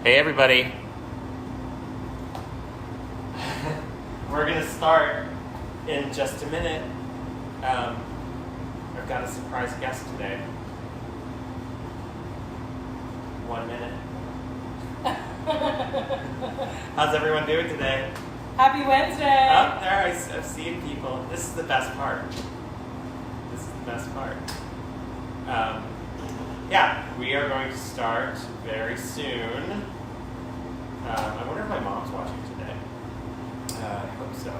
Hey everybody. We're going to start in just a minute. I've got a surprise guest today. 1 minute. How's everyone doing today? Happy Wednesday. Up there, I've seen people. This is the best part. Yeah, we are going to start very soon. I wonder if my mom's watching today. I hope so.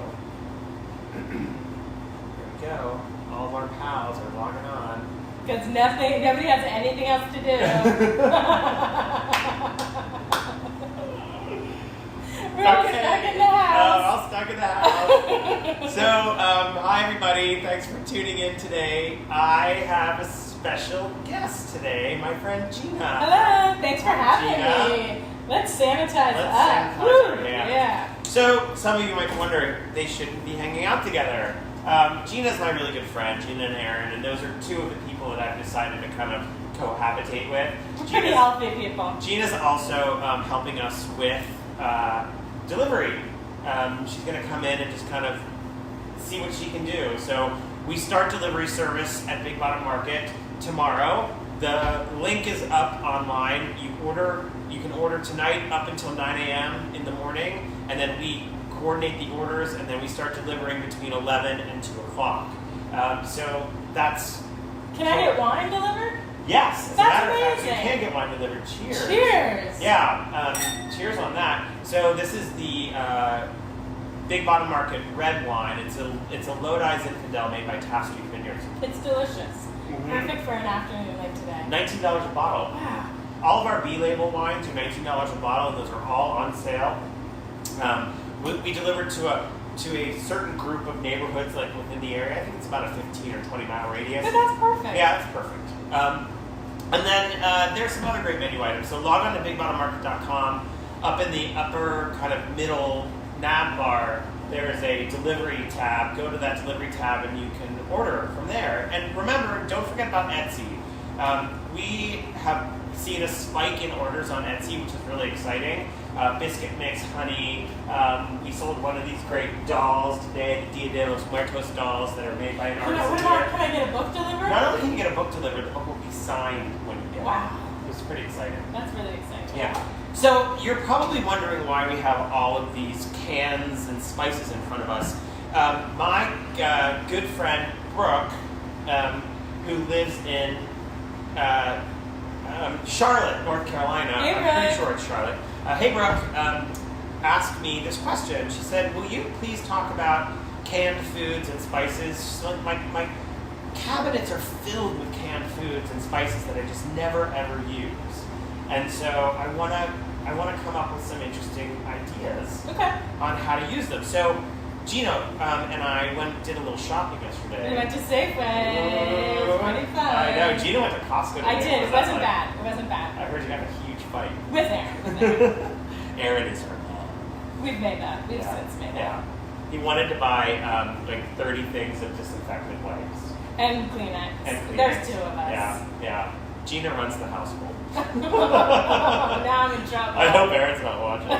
There we go. All of our pals are logging on. Because nobody has anything else to do. We're all stuck in the house. All stuck in the house. So, hi everybody. Thanks for tuning in today. I have a special guest today, my friend Gina. Hello. Thanks for having Gina. me. Let's sanitize up. Sanitize our hands. Yeah. So, some of you might be wondering, they shouldn't be hanging out together. Gina's my really good friend, Gina and Aaron, and those are two of the people that I've decided to kind of cohabitate with. We're pretty healthy people. Gina's also helping us with delivery. She's going to come in and just kind of see what she can do. So we start delivery service at Big Bottom Market tomorrow. The link is up online. You can order tonight up until 9 a.m. in the morning, and then we coordinate the orders, and then we start delivering between 11 and 2 o'clock. So that's... Can I get wine delivered? Yes. That's amazing. You can get wine delivered. Cheers. Cheers. Yeah. Cheers on that. So this is the Big Bottom Market red wine. It's a Lodi Zinfandel made by Taft Street Vineyards. It's delicious. Mm-hmm. Perfect for an afternoon like today. $19 a bottle. Wow. All of our B-label wines are $19 a bottle, and those are all on sale. We deliver to a certain group of neighborhoods, like within the area. I think it's about a 15 or 20 mile radius. But that's perfect. Yeah, it's perfect. And then there's some other great menu items. So log on to bigbottommarket.com. Up in the upper kind of middle nav bar, there is a delivery tab. Go to that delivery tab and you can order from there. And remember, don't forget about Etsy. We have seen a spike in orders on Etsy, which is really exciting. Biscuit mix, honey. We sold one of these great dolls today, the Dia de los Muertos dolls that are made by an artist. Can I get a book delivered? Not only can you get a book delivered, the book will be signed when you get it. Wow. It was pretty exciting. That's really exciting. Yeah. So you're probably wondering why we have all of these cans and spices in front of us. My good friend Brooke, who lives in Charlotte, North Carolina. Hey, I'm pretty sure it's Charlotte. Hey Brooke, asked me this question. She said, will you please talk about canned foods and spices? So my cabinets are filled with canned foods and spices that I just never ever use. And so I want to come up with some interesting ideas on how to use them. So Gina and I did a little shopping yesterday. We went to Safeway. It was pretty fun. I know. Gina went to Costco today. I did. It wasn't bad. It wasn't bad. I heard you had a huge fight. With Aaron. Aaron is her mom. We've made that. We've since made that. Yeah. He wanted to buy like 30 things of disinfectant wipes. And Kleenex. There's two of us. Yeah. Gina runs the household. Now I'm in trouble. I hope Aaron's not watching.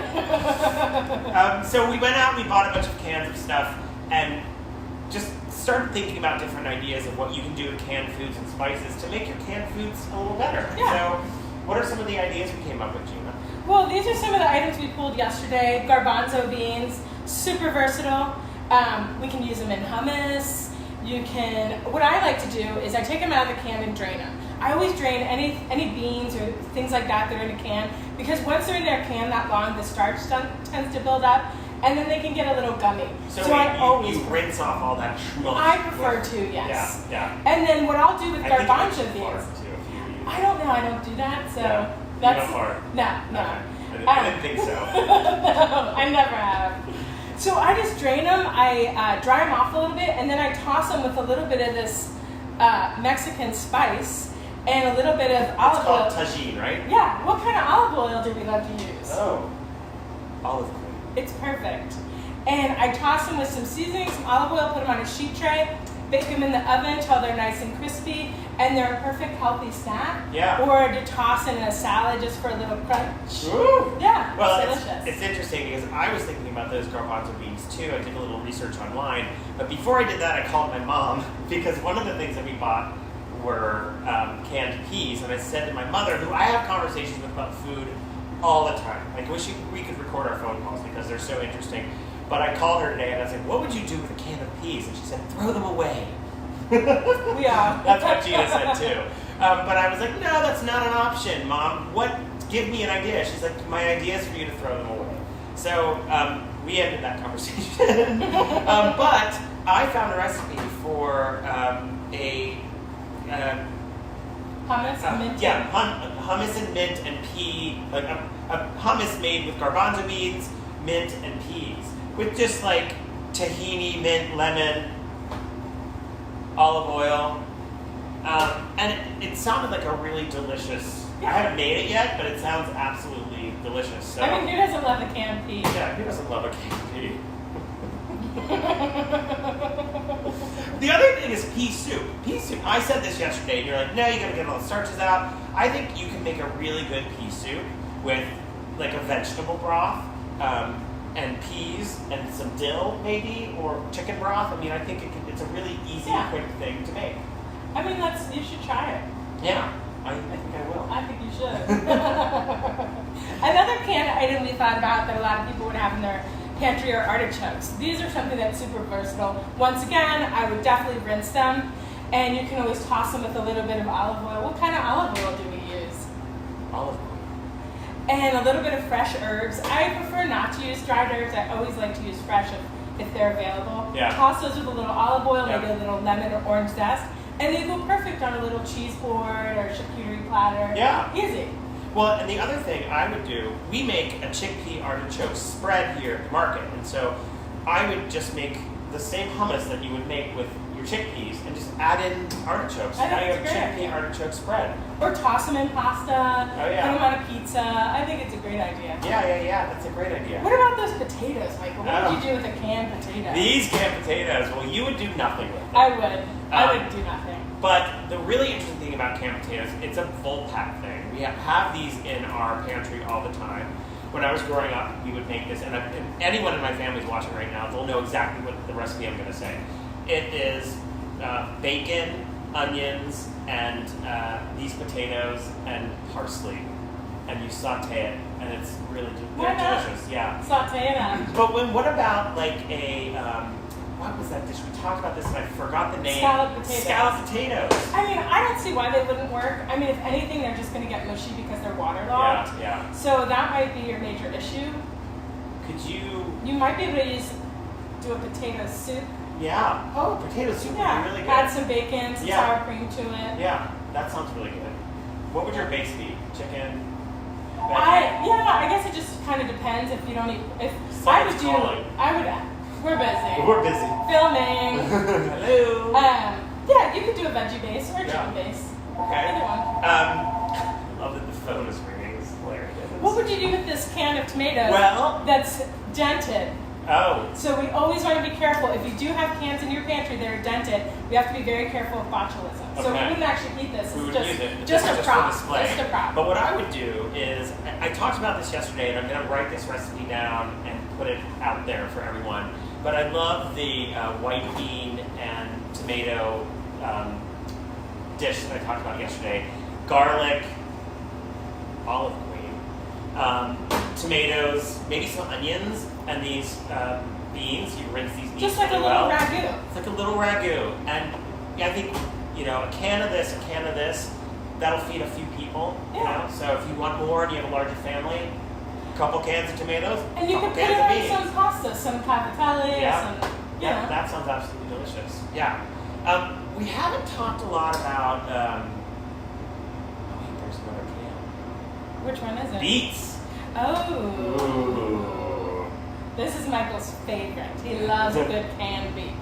So we went out, we bought a bunch of cans of stuff, and just started thinking about different ideas of what you can do with canned foods and spices to make your canned foods a little better. Yeah. So what are some of the ideas we came up with, Gina? Well, these are some of the items we pulled yesterday. Garbanzo beans, super versatile. We can use them in hummus. What I like to do is I take them out of the can and drain them. I always drain any beans or things like that are in a can, because once they're in their can that long, the starch tends to build up, and then they can get a little gummy. So you rinse off all that schmuck. I prefer to, yes. Yeah. And then what I'll do with garbanzo beans. I don't know. I don't do that. So that's hard. No. I didn't think so. No, I never have. So I just drain them. I dry them off a little bit, and then I toss them with a little bit of this Mexican spice and a little bit of olive oil. It's called tagine, right? Yeah. What kind of olive oil do we love to use? Oh, olive oil. It's perfect. And I toss them with some seasoning, some olive oil, put them on a sheet tray, bake them in the oven till they're nice and crispy, and they're a perfect healthy snack. Yeah. Or to toss in a salad just for a little crunch. Ooh. Yeah, Well, it's delicious. it's interesting because I was thinking about those garbanzo beans too. I did a little research online, but before I did that, I called my mom because one of the things that we bought were canned peas, and I said to my mother, who I have conversations with about food all the time. Like, we could record our phone calls because they're so interesting. But I called her today and I was like, what would you do with a can of peas? And she said, throw them away. Yeah. That's what Gina said too. But I was like, no, that's not an option, Mom. Give me an idea. She's like, my idea is for you to throw them away. So we ended that conversation. But I found a recipe for hummus and mint. Hummus and mint and pea, like a hummus made with garbanzo beans, mint and peas, with just like tahini, mint, lemon, olive oil, and it sounded like a really delicious. Yeah. I haven't made it yet, but it sounds absolutely delicious. So, I mean, who doesn't love a canned pea? yeah, who doesn't love a canned pea? The other thing is pea soup. Pea soup. I said this yesterday, and you're like, no, you gotta get all the starches out. I think you can make a really good pea soup with like a vegetable broth, and peas and some dill maybe, or chicken broth. I mean, I think it's a really easy, quick thing to make. I mean, you should try it. Yeah, I think I will. I think you should. Another canned item we thought about that a lot of people would have in their pantry are artichokes. These are something that's super versatile. Once again, I would definitely rinse them, and you can always toss them with a little bit of olive oil. What kind of olive oil do we use? Olive oil. And a little bit of fresh herbs. I prefer not to use dried herbs. I always like to use fresh if they're available. Yeah. Toss those with a little olive oil, Yeah. maybe a little lemon or orange zest, and they go perfect on a little cheese board or charcuterie platter. Yeah. Easy. Well, and the other thing I would do, we make a chickpea artichoke spread here at the market, and so I would just make the same hummus that you would make with your chickpeas and just add in artichokes. I think Now you it's have a great chickpea idea. artichoke spread. Or toss them in pasta, Oh, yeah. put them on a pizza. I think it's a great idea. Yeah, that's a great idea. What about those potatoes, Michael? What Oh. would you do with a canned potato? These canned potatoes, well, you would do nothing with them. I would do nothing. But the really interesting thing about canned potatoes, it's a full pack thing. We have these in our pantry all the time. When I was growing up, we would make this, and anyone in my family is watching right now, they'll know exactly what the recipe I'm going to say. It is bacon, onions, and these potatoes and parsley, and you saute it, and it's really delicious. Yeah. Saute them. But what about like a what was that dish? We talked about this, and I forgot the name. Scalloped potatoes. Scalloped potatoes. I mean, I don't see why they wouldn't work. I mean, if anything, they're just going to get mushy because they're waterlogged. Yeah. So that might be your major issue. Could you? You might be able to do a potato soup. Yeah. Oh, potato soup would be really good. Add some bacon, some sour cream to it. Yeah, that sounds really good. What would your base be? Chicken? I guess it just kind of depends if you don't eat. We're busy. We're busy. Filming. Hello. Yeah, you could do a veggie base or a chicken base. Okay. Either one. I love that the phone is ringing. It's hilarious. What would you do with this can of tomatoes that's dented? Oh. So we always want to be careful. If you do have cans in your pantry that are dented, we have to be very careful of botulism. Okay. So we wouldn't actually eat this. We would It's use it. just a prop. For display. Just a prop. But what I would do is, I talked about this yesterday, and I'm going to write this recipe down and put it out there for everyone. But I love the white bean and tomato dish that I talked about yesterday. Garlic, olive queen, tomatoes, maybe some onions, and these beans. You rinse these beans just like a really little well. ragu. It's like a little ragu. And I think, a can of this, that'll feed a few people. Yeah. So if you want more and you have a larger family, a couple cans of tomatoes, And you couple can put cans it of on beans. some pasta, some cavatelli, Yeah, that sounds absolutely delicious. Yeah. We haven't talked a lot about, there's another can. Which one is it? Beets. Oh. Ooh. This is Michael's favorite. He loves a good canned beet.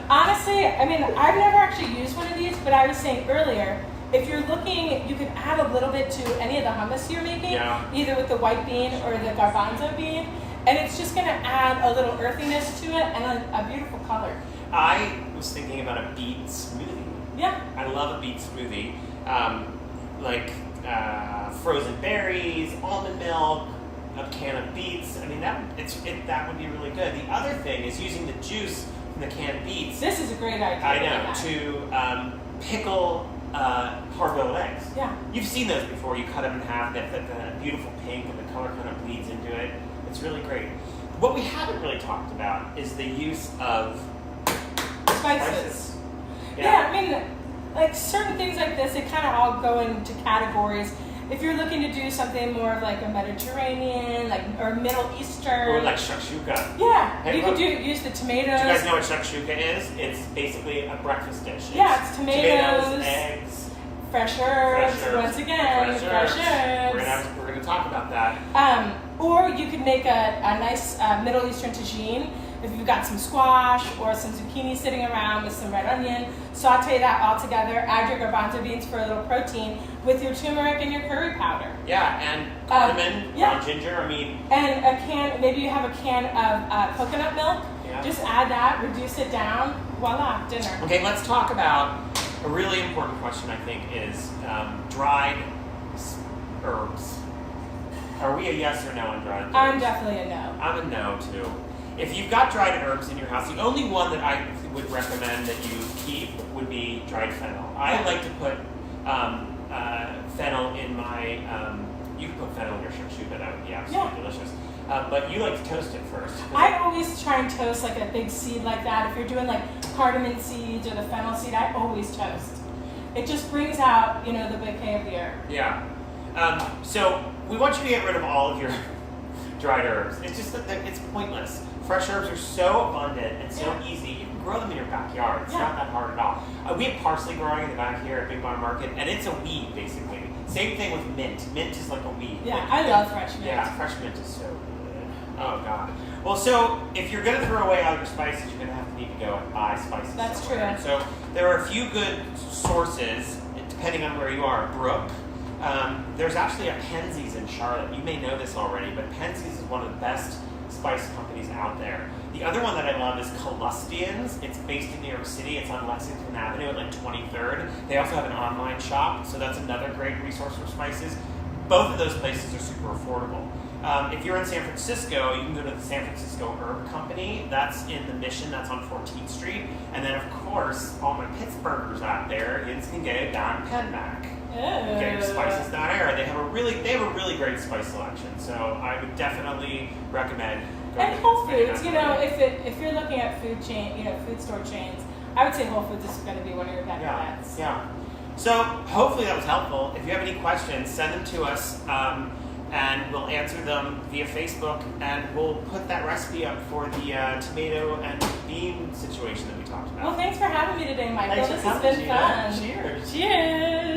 Honestly, I mean, I've never actually used one of these, but I was saying earlier, if you're looking, you can add a little bit to any of the hummus you're making, either with the white bean or the garbanzo bean, and it's just going to add a little earthiness to it and a beautiful color. I was thinking about a beet smoothie. Yeah. I love a beet smoothie. Frozen berries, almond milk, a can of beets. I mean, that would be really good. The other thing is using the juice from the canned beets. This is a great idea. I know, to pickle hard-boiled eggs. Yeah. You've seen those before. You cut them in half, they have that beautiful pink, and the color kind of bleeds into it. It's really great. What we haven't really talked about is the use of spices. Yeah, I mean, like certain things like this, they kind of all go into categories. If you're looking to do something more of like a Mediterranean, or Middle Eastern, or like shakshuka. Yeah, hey, you could use the tomatoes. Do you guys know what shakshuka is? It's basically a breakfast dish. It's tomatoes, eggs, fresh herbs. Once again, fresh herbs. We're gonna talk about that. Or you could make a nice Middle Eastern tagine. If you've got some squash or some zucchini sitting around with some red onion, saute that all together, add your garbanzo beans for a little protein with your turmeric and your curry powder. Yeah, and cardamom, ground ginger, And maybe you have a can of coconut milk. Yeah. Just add that, reduce it down, voila, dinner. Okay, let's talk about a really important question, I think, is dried herbs. Are we a yes or no on dried herbs? I'm definitely a no. I'm a no, too. If you've got dried herbs in your house, the only one that I would recommend that you keep would be dried fennel. I like to put fennel in my, you can put fennel in your shakshuka, that would be absolutely delicious. But you like to toast it first. I always try and toast like a big seed like that. If you're doing like cardamom seeds or the fennel seed, I always toast. It just brings out, the bouquet of the herb. Yeah. So we want you to get rid of all of your dried herbs. It's just that it's pointless. Fresh herbs are so abundant and so easy. You can grow them in your backyard. It's not that hard at all. We have parsley growing in the back here at Big Barn Market, and it's a weed, basically. Same thing with mint. Mint is like a weed. Yeah, I love fresh mint. Yeah, fresh mint is so good. Oh, God. Well, so if you're going to throw away all your spices, you're going to need to go and buy spices. That's somewhere. true. So there are a few good sources, depending on where you are. Brooke. There's actually a Penzies in Charlotte. You may know this already, but Penzies is one of the best spice companies out there. The other one that I love is Calustians. It's based in New York City. It's on Lexington Avenue at 23rd. They also have an online shop, so that's another great resource for spices. Both of those places are super affordable. If you're in San Francisco, you can go to the San Francisco Herb Company. That's in the Mission. That's on 14th Street. And then, of course, all my Pittsburghers out there, you can get it down Penmac. Get your spices down there. They have a really great spice selection. So I would definitely recommend going and to Whole Foods. If you're looking at food store chains, I would say Whole Foods is going to be one of your better bets. Yeah. So hopefully that was helpful. If you have any questions, send them to us, and we'll answer them via Facebook, and we'll put that recipe up for the tomato and bean situation that we talked about. Well, thanks for having me today, Michael. Thanks this for has coming, been Gina. fun. Cheers. Cheers.